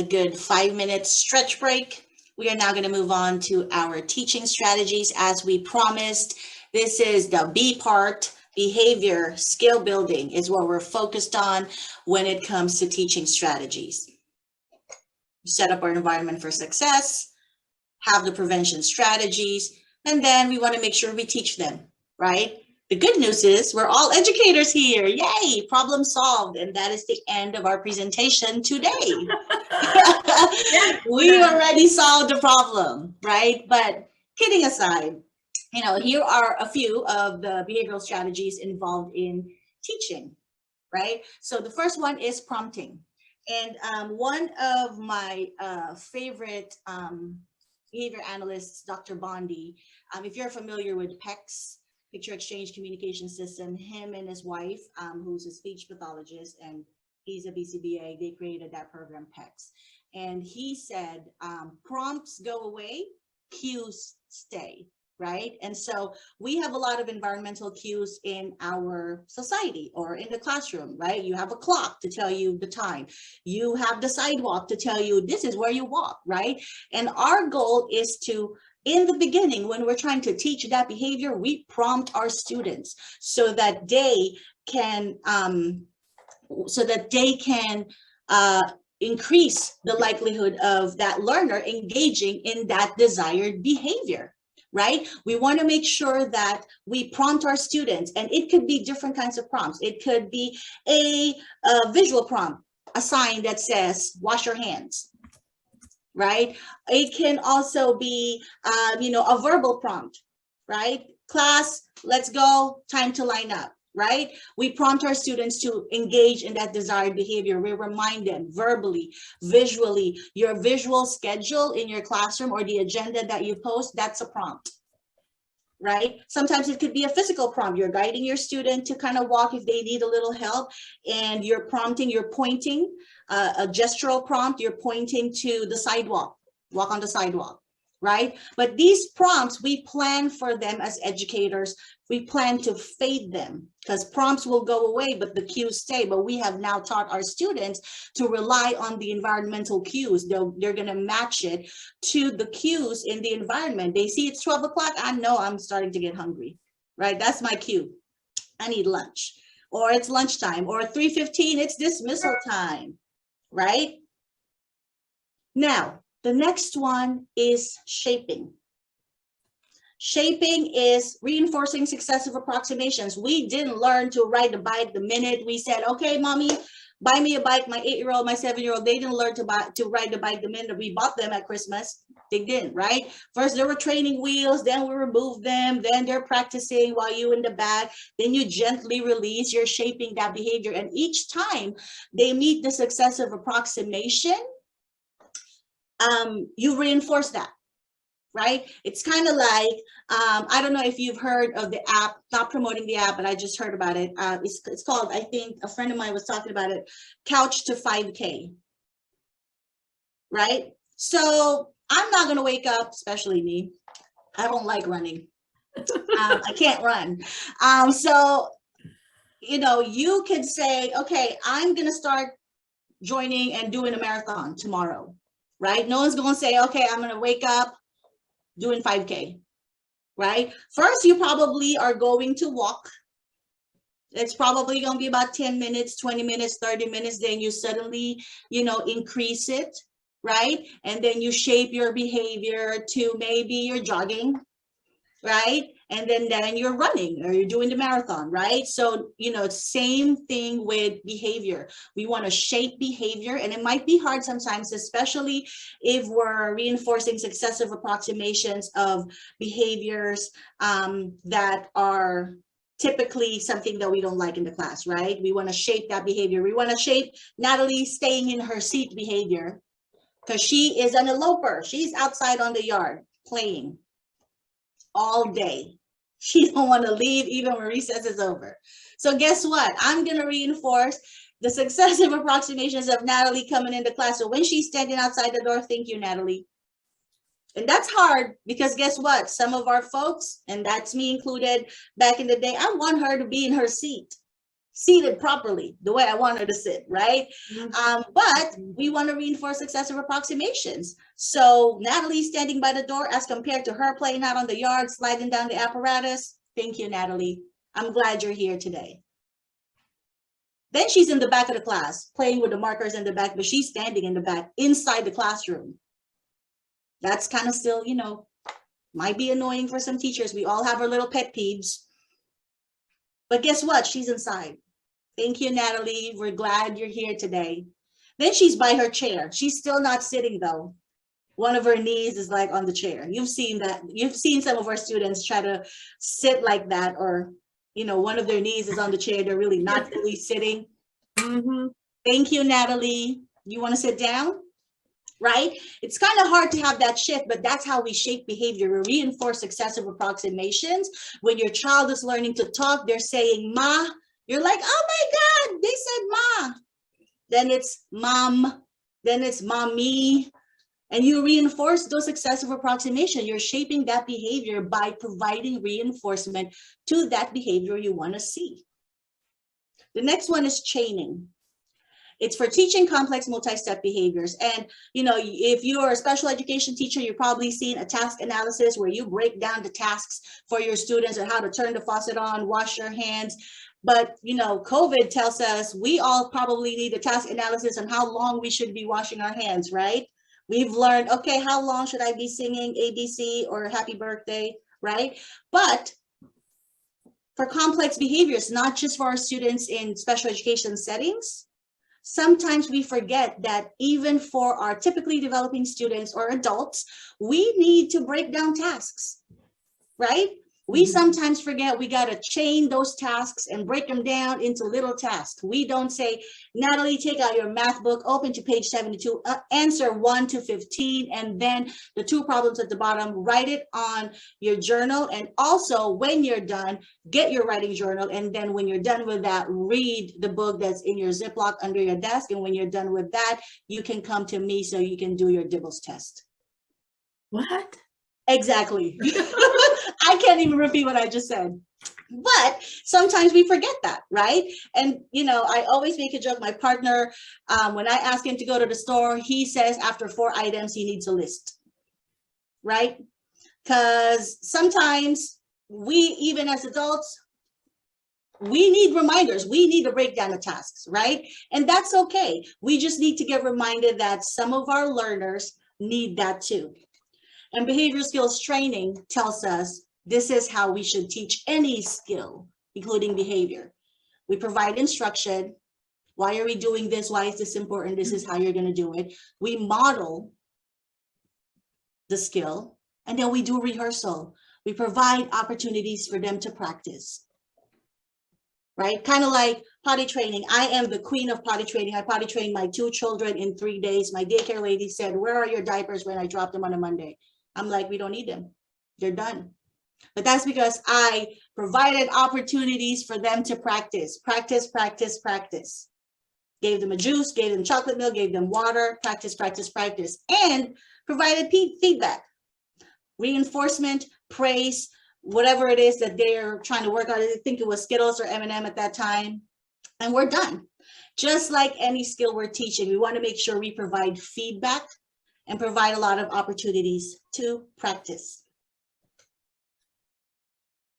a good 5-minute stretch break. We are now going to move on to our teaching strategies as we promised. This is the B part. Behavior, skill building is what we're focused on when it comes to teaching strategies. Set up our environment for success, have the prevention strategies, and then we want to make sure we teach them, right? The good news is we're all educators here. Yay, problem solved. And that is the end of our presentation today. We already solved the problem, right? But kidding aside, here are a few of the behavioral strategies involved in teaching, right? So the first one is prompting. And one of my favorite behavior analysts, Dr. Bondi, if you're familiar with PECS, Picture Exchange Communication System, him and his wife, who's a speech pathologist, and he's a BCBA, they created that program, PECS. And he said, prompts go away, cues stay. Right? And so we have a lot of environmental cues in our society or in the classroom, right? You have a clock to tell you the time. You have the sidewalk to tell you this is where you walk, right? And our goal is to, in the beginning, when we're trying to teach that behavior, we prompt our students so that they can, increase the likelihood of that learner engaging in that desired behavior. Right? We want to make sure that we prompt our students, and it could be different kinds of prompts. It could be a visual prompt, a sign that says, wash your hands, right? It can also be, a verbal prompt, right? Class, let's go, time to line up. Right? We prompt our students to engage in that desired behavior. We remind them verbally, visually. Your visual schedule in your classroom or the agenda that you post, that's a prompt. Right? Sometimes it could be a physical prompt. You're guiding your student to kind of walk if they need a little help, and you're prompting, you're pointing, a gestural prompt, you're pointing to the sidewalk, walk on the sidewalk. Right? But these prompts, we plan for them as educators. We plan to fade them because prompts will go away, but the cues stay. But we have now taught our students to rely on the environmental cues. They're going to match it to the cues in the environment. They see it's 12 o'clock. I know I'm starting to get hungry, right? That's my cue. I need lunch, or it's lunchtime, or 3:15, it's dismissal time, right? Now, the next one is shaping. Shaping is reinforcing successive approximations. We didn't learn to ride the bike the minute we said, okay, mommy, buy me a bike. My 8-year-old, my 7-year-old, they didn't learn to ride the bike the minute we bought them at Christmas. They didn't, right? First, there were training wheels, then we removed them, then they're practicing while you in the back, then you gently release, you're shaping that behavior. And each time they meet the successive approximation, you reinforce that, right? It's kind of like, I don't know if you've heard of the app, not promoting the app, but I just heard about it. It's called, I think a friend of mine was talking about it, Couch to 5K, right? So I'm not going to wake up, especially me. I don't like running. I can't run. So, you could say, okay, I'm going to start joining and doing a marathon tomorrow. Right? No one's going to say, okay, I'm going to wake up doing 5K, right? First, you probably are going to walk. It's probably going to be about 10 minutes, 20 minutes, 30 minutes. Then you suddenly, increase it, right? And then you shape your behavior to maybe you're jogging, right? And then you're running or you're doing the marathon, right? So, same thing with behavior. We want to shape behavior, and it might be hard sometimes, especially if we're reinforcing successive approximations of behaviors that are typically something that we don't like in the class, right? We want to shape that behavior. We want to shape Natalie staying in her seat behavior because she is an eloper. She's outside on the yard playing all day. She don't want to leave even when recess is over. So guess what? I'm going to reinforce the successive approximations of Natalie coming into class. So when she's standing outside the door, thank you, Natalie. And that's hard because guess what? Some of our folks, and that's me included back in the day, I want her to be in her seat. seated properly, the way I want her to sit, right? Mhm. But we want to reinforce successive approximations. So Natalie standing by the door as compared to her playing out on the yard, sliding down the apparatus. Thank you, Natalie. I'm glad you're here today. Then she's in the back of the class, playing with the markers in the back, but she's standing in the back, inside the classroom. That's kind of still, might be annoying for some teachers. We all have our little pet peeves. But guess what? She's inside. Thank you, Natalie. We're glad you're here today. Then she's by her chair. She's still not sitting though. One of her knees is like on the chair. You've seen that. You've seen some of our students try to sit like that, or, one of their knees is on the chair. They're really not fully sitting. Mm-hmm. Thank you, Natalie. You want to sit down? Right? It's kind of hard to have that shift, but that's how we shape behavior. We reinforce successive approximations. When your child is learning to talk, they're saying ma. You're like, oh my God, they said ma. Then it's mom. Then it's mommy. And you reinforce those successive approximations. You're shaping that behavior by providing reinforcement to that behavior you want to see. The next one is chaining. It's for teaching complex multi-step behaviors. And, if you're a special education teacher, you've probably seen a task analysis where you break down the tasks for your students and how to turn the faucet on, wash your hands. But, COVID tells us we all probably need a task analysis on how long we should be washing our hands, right? We've learned, okay, how long should I be singing ABC or happy birthday, right? But for complex behaviors, not just for our students in special education settings, sometimes we forget that even for our typically developing students or adults, we need to break down tasks, right? We sometimes forget we got to chain those tasks and break them down into little tasks. We don't say, Natalie, take out your math book, open to page 72, answer 1 to 15, and then the 2 problems at the bottom, write it on your journal. And also, when you're done, get your writing journal. And then when you're done with that, read the book that's in your Ziploc under your desk. And when you're done with that, you can come to me so you can do your Dibbles test. What? Exactly. I can't even repeat what I just said. But sometimes we forget that, right? And, I always make a joke. My partner, when I ask him to go to the store, he says after 4 items, he needs a list, right? Because sometimes we, even as adults, we need reminders. We need to break down the tasks, right? And that's okay. We just need to get reminded that some of our learners need that too. And behavior skills training tells us this is how we should teach any skill, including behavior. We provide instruction. Why are we doing this? Why is this important? This is how you're going to do it. We model the skill, and then we do rehearsal. We provide opportunities for them to practice, right? Kind of like potty training. I am the queen of potty training. I potty trained my 2 children in 3 days. My daycare lady said, where are your diapers when I dropped them on a Monday? I'm like, we don't need them. They're done. But that's because I provided opportunities for them to practice. Gave them a juice, gave them chocolate milk, gave them water, practice, and provided feedback, reinforcement, praise, whatever it is that they're trying to work on. I think it was Skittles or M&M at that time. And we're done. Just like any skill we're teaching, we want to make sure we provide feedback and provide a lot of opportunities to practice.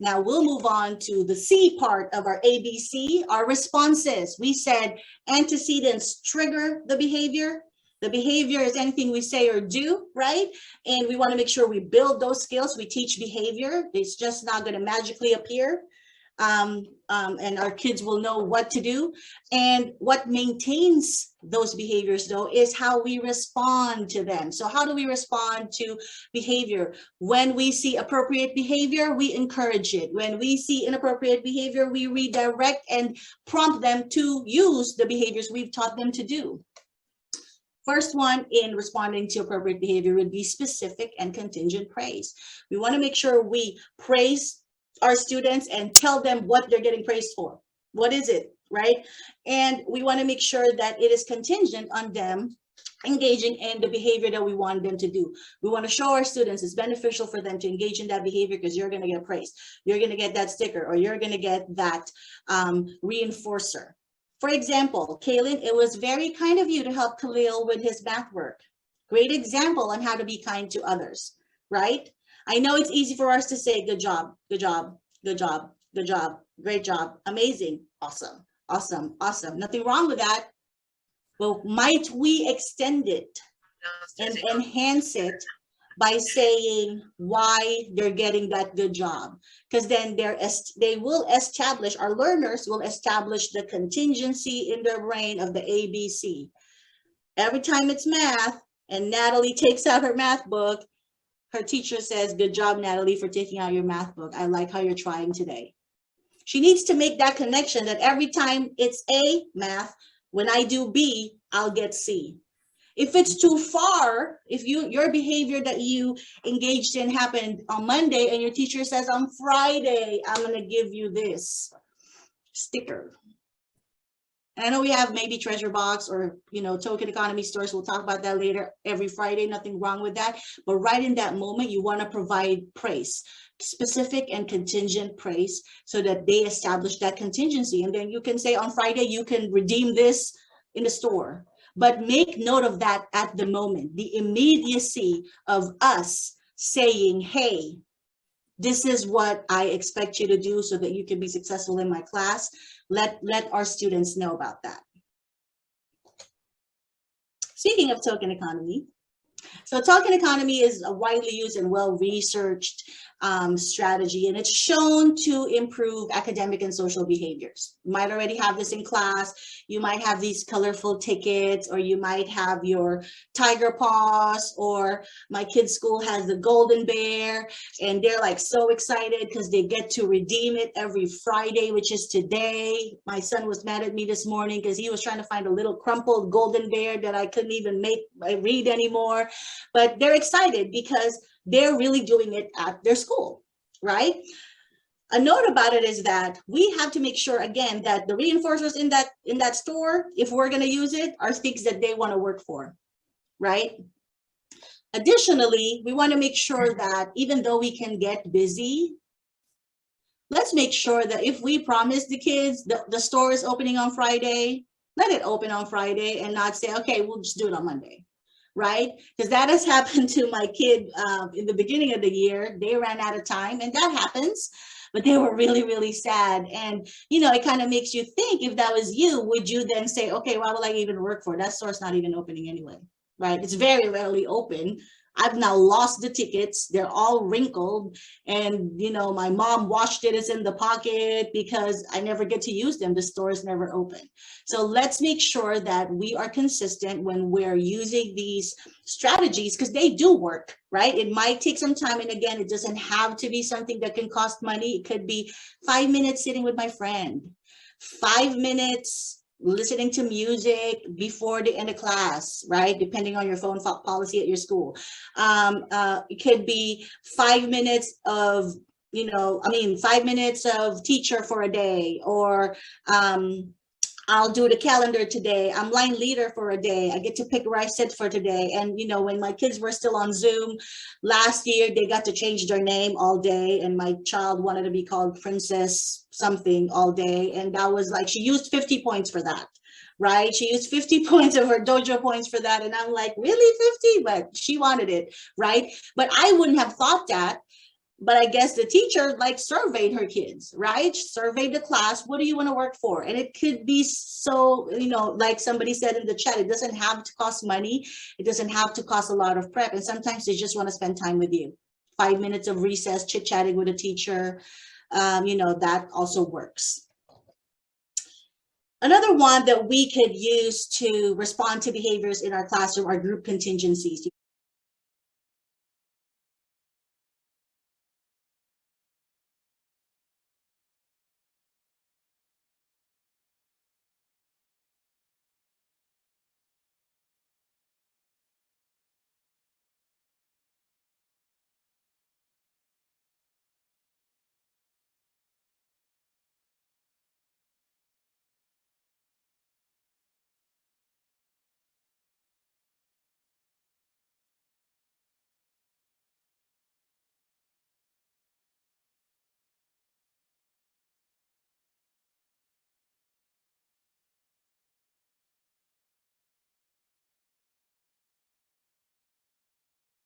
Now we'll move on to the C part of our ABC, our responses. We said antecedents trigger the behavior. The behavior is anything we say or do, right? And we want to make sure we build those skills. We teach behavior. It's just not going to magically appear. And our kids will know what to do. And what maintains those behaviors, though, is how we respond to them. So how do we respond to behavior? When we see appropriate behavior, we encourage it. When we see inappropriate behavior, we redirect and prompt them to use the behaviors we've taught them to do. First one in responding to appropriate behavior would be specific and contingent praise. We want to make sure we praise our students and tell them what they're getting praised for. What is it, right? And we want to make sure that it is contingent on them engaging in the behavior that we want them to do. We want to show our students it's beneficial for them to engage in that behavior because you're going to get praise. You're going to get that sticker, or you're going to get that reinforcer. For example, Kaylin, it was very kind of you to help Khalil with his math work. Great example on how to be kind to others, right? I know it's easy for us to say, good job, good job, good job, good job, great job, amazing, awesome, awesome, awesome. Nothing wrong with that. Well, might we extend it and enhance it by saying why they're getting that good job? Because then they will establish, our learners will establish the contingency in their brain of the ABC. Every time it's math and Natalie takes out her math book, her teacher says, good job, Natalie, for taking out your math book. I like how you're trying today. She needs to make that connection that every time it's A, math, when I do B, I'll get C. If it's too far, if your behavior that you engaged in happened on Monday and your teacher says on Friday, I'm going to give you this sticker. And I know we have maybe Treasure Box or, token economy stores. We'll talk about that later. Every Friday, nothing wrong with that. But right in that moment, you want to provide praise, specific and contingent praise, so that they establish that contingency. And then you can say on Friday, you can redeem this in the store. But make note of that at the moment, the immediacy of us saying, hey, this is what I expect you to do so that you can be successful in my class. Let our students know about that. Speaking of token economy, so token economy is a widely used and well-researched strategy, and it's shown to improve academic and social behaviors. You might already have this in class. You might have these colorful tickets, or you might have your tiger paws, or my kid's school has the golden bear, and they're like so excited because they get to redeem it every Friday, which is today. My son was mad at me this morning because he was trying to find a little crumpled golden bear that I couldn't even read anymore. But they're excited because they're really doing it at their school, right? A note about it is that we have to make sure, again, that the reinforcers in that store, if we're going to use it, are things that they want to work for, right? Additionally, we want to make sure that even though we can get busy, let's make sure that if we promise the kids the store is opening on Friday, let it open on Friday and not say, okay, we'll just do it on Monday. Right? Because that has happened to my kid in the beginning of the year. They ran out of time, and that happens, but they were really, really sad. And, it kind of makes you think, if that was you, would you then say, okay, why will I even work for it? That store's not even opening anyway, right? It's very rarely open. I've now lost the tickets. They're all wrinkled. And, my mom washed it. It's in the pocket because I never get to use them. The store is never open. So let's make sure that we are consistent when we're using these strategies, because they do work, right? It might take some time. And again, it doesn't have to be something that can cost money. It could be 5 minutes sitting with my friend, 5 minutes listening to music before the end of class, right? Depending on your phone policy at your school. It could be 5 minutes of, 5 minutes of teacher for a day, or I'll do the calendar today. I'm line leader for a day. I get to pick where I sit for today. And, when my kids were still on Zoom last year, they got to change their name all day. And my child wanted to be called Princess something all day. And that was like, she used 50 points for that, right? She used 50 points of her dojo points for that. And I'm like, really 50? But she wanted it, right? But I wouldn't have thought that. But I guess the teacher surveyed her kids, right? Surveyed the class. What do you want to work for? And it could be so, like somebody said in the chat, it doesn't have to cost money. It doesn't have to cost a lot of prep. And sometimes they just want to spend time with you. 5 minutes of recess, chit-chatting with a teacher, that also works. Another one that we could use to respond to behaviors in our classroom are group contingencies.